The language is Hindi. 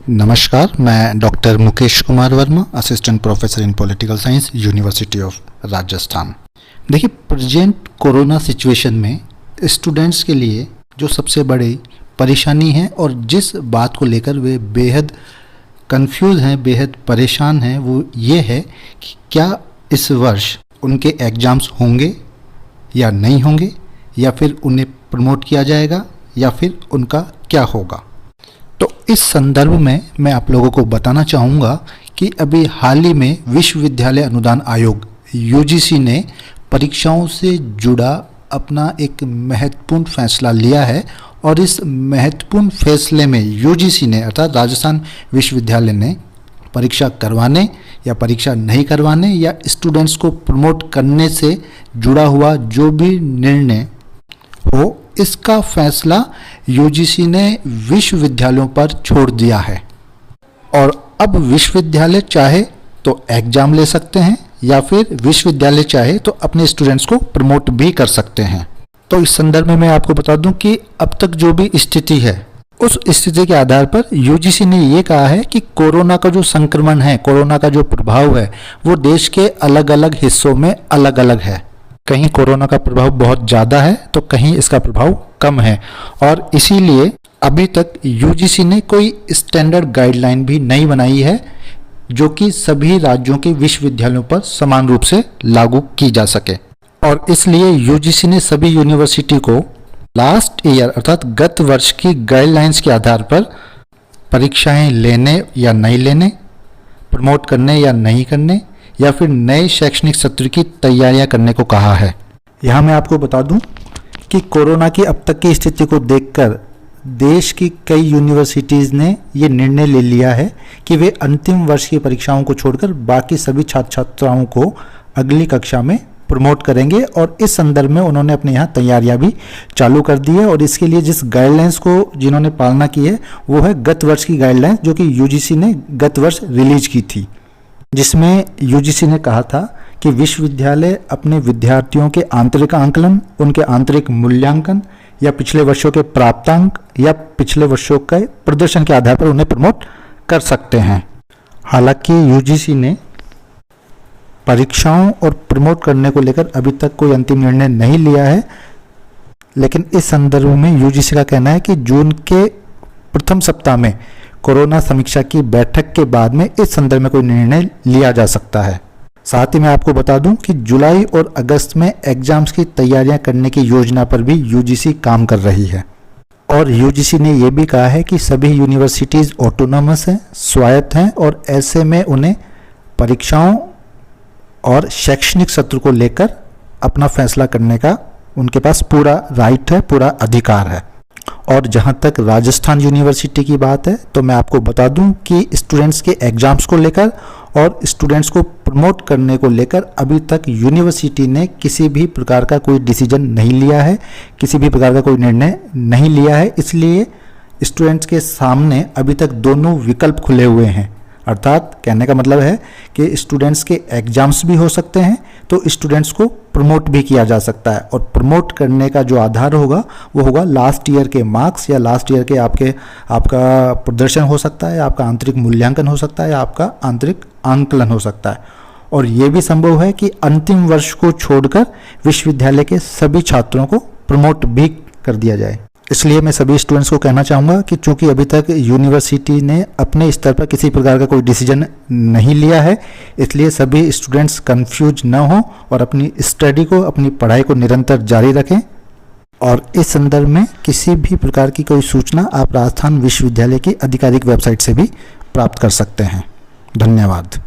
नमस्कार, मैं doctor Mukesh Kumar Verma, assistant professor in political science, university of Rajasthan. देखिए, प्रेजेंट कोरोना सिचुएशन में स्टूडेंट्स के लिए जो सबसे बड़ी परेशानी है और जिस बात को लेकर वे बेहद कंफ्यूज हैं, बेहद परेशान हैं, वो ये है कि क्या इस वर्ष उनके एग्ज़ाम्स होंगे या नहीं होंगे, या फिर उन्हें प्रमोट किया जाएगा, या फिर उनका क्या होगा। तो इस संदर्भ में मैं आप लोगों को बताना चाहूँगा कि अभी हाल ही में विश्वविद्यालय अनुदान आयोग यूजीसी ने परीक्षाओं से जुड़ा अपना एक महत्वपूर्ण फैसला लिया है। और इस महत्वपूर्ण फैसले में यूजीसी ने अर्थात राजस्थान विश्वविद्यालय ने परीक्षा करवाने या परीक्षा नहीं करवाने या स्टूडेंट्स को प्रमोट करने से जुड़ा हुआ जो भी निर्णय हो, इसका फैसला यूजीसी ने विश्वविद्यालयों पर छोड़ दिया है। और अब विश्वविद्यालय चाहे तो एग्जाम ले सकते हैं या फिर विश्वविद्यालय चाहे तो अपने स्टूडेंट्स को प्रमोट भी कर सकते हैं। तो इस संदर्भ में मैं आपको बता दूं कि अब तक जो भी स्थिति है, उस स्थिति के आधार पर यूजीसी ने ये कहा है कि कोरोना का जो संक्रमण है, कोरोना का जो प्रभाव है, वो देश के अलग अलग हिस्सों में अलग अलग है। कहीं कोरोना का प्रभाव बहुत ज़्यादा है तो कहीं इसका प्रभाव कम है। और इसीलिए अभी तक यूजीसी ने कोई स्टैंडर्ड गाइडलाइन भी नहीं बनाई है जो कि सभी राज्यों के विश्वविद्यालयों पर समान रूप से लागू की जा सके। और इसलिए यूजीसी ने सभी यूनिवर्सिटी को लास्ट ईयर अर्थात गत वर्ष की गाइडलाइंस के आधार पर परीक्षाएं लेने या नहीं लेने, प्रमोट करने या नहीं करने, या फिर नए शैक्षणिक सत्र की तैयारियां करने को कहा है। यहाँ मैं आपको बता दूं कि कोरोना की अब तक की स्थिति को देखकर देश की कई यूनिवर्सिटीज़ ने ये निर्णय ले लिया है कि वे अंतिम वर्ष की परीक्षाओं को छोड़कर बाकी सभी छात्र छात्राओं को अगली कक्षा में प्रमोट करेंगे। और इस संदर्भ में उन्होंने अपने यहाँ तैयारियां भी चालू कर दी है। और इसके लिए जिस गाइडलाइंस को जिन्होंने पालना की है वो है गत वर्ष की गाइडलाइंस, जो कि यूजीसी ने गत वर्ष रिलीज की थी, जिसमें यूजीसी ने कहा था कि विश्वविद्यालय अपने विद्यार्थियों के आंतरिक आंकलन, उनके आंतरिक मूल्यांकन या पिछले वर्षों के प्राप्तांक या पिछले वर्षों के प्रदर्शन के आधार पर उन्हें प्रमोट कर सकते हैं। हालांकि यूजीसी ने परीक्षाओं और प्रमोट करने को लेकर अभी तक कोई अंतिम निर्णय नहीं लिया है, लेकिन इस संदर्भ में यूजीसी का कहना है कि जून के प्रथम सप्ताह में कोरोना समीक्षा की बैठक के बाद में इस संदर्भ में कोई निर्णय लिया जा सकता है। साथ ही मैं आपको बता दूं कि जुलाई और अगस्त में एग्जाम्स की तैयारियां करने की योजना पर भी यूजीसी काम कर रही है। और यूजीसी ने यह भी कहा है कि सभी यूनिवर्सिटीज़ ऑटोनॉमस हैं, स्वायत्त हैं, और ऐसे में उन्हें परीक्षाओं और शैक्षणिक सत्र को लेकर अपना फैसला करने का उनके पास पूरा राइट है, पूरा अधिकार है। और जहां तक राजस्थान यूनिवर्सिटी की बात है तो मैं आपको बता दूं कि स्टूडेंट्स के एग्जाम्स को लेकर और स्टूडेंट्स को प्रमोट करने को लेकर अभी तक यूनिवर्सिटी ने किसी भी प्रकार का कोई डिसीजन नहीं लिया है, किसी भी प्रकार का कोई निर्णय नहीं लिया है। इसलिए स्टूडेंट्स के सामने अभी तक दोनों विकल्प खुले हुए हैं। अर्थात कहने का मतलब है कि स्टूडेंट्स के एग्जाम्स भी हो सकते हैं तो स्टूडेंट्स को प्रमोट भी किया जा सकता है। और प्रमोट करने का जो आधार होगा वो होगा लास्ट ईयर के मार्क्स या लास्ट ईयर के आपका प्रदर्शन हो सकता है, आपका आंतरिक मूल्यांकन हो सकता है, आपका आंतरिक आंकलन हो सकता है। और ये भी संभव है कि अंतिम वर्ष को छोड़कर विश्वविद्यालय के सभी छात्रों को प्रमोट भी कर दिया जाए। इसलिए मैं सभी स्टूडेंट्स को कहना चाहूँगा कि चूंकि अभी तक यूनिवर्सिटी ने अपने स्तर पर किसी प्रकार का कोई डिसीजन नहीं लिया है, इसलिए सभी स्टूडेंट्स कंफ्यूज न हो और अपनी स्टडी को, अपनी पढ़ाई को निरंतर जारी रखें। और इस संदर्भ में किसी भी प्रकार की कोई सूचना आप राजस्थान विश्वविद्यालय की आधिकारिक वेबसाइट से भी प्राप्त कर सकते हैं। धन्यवाद।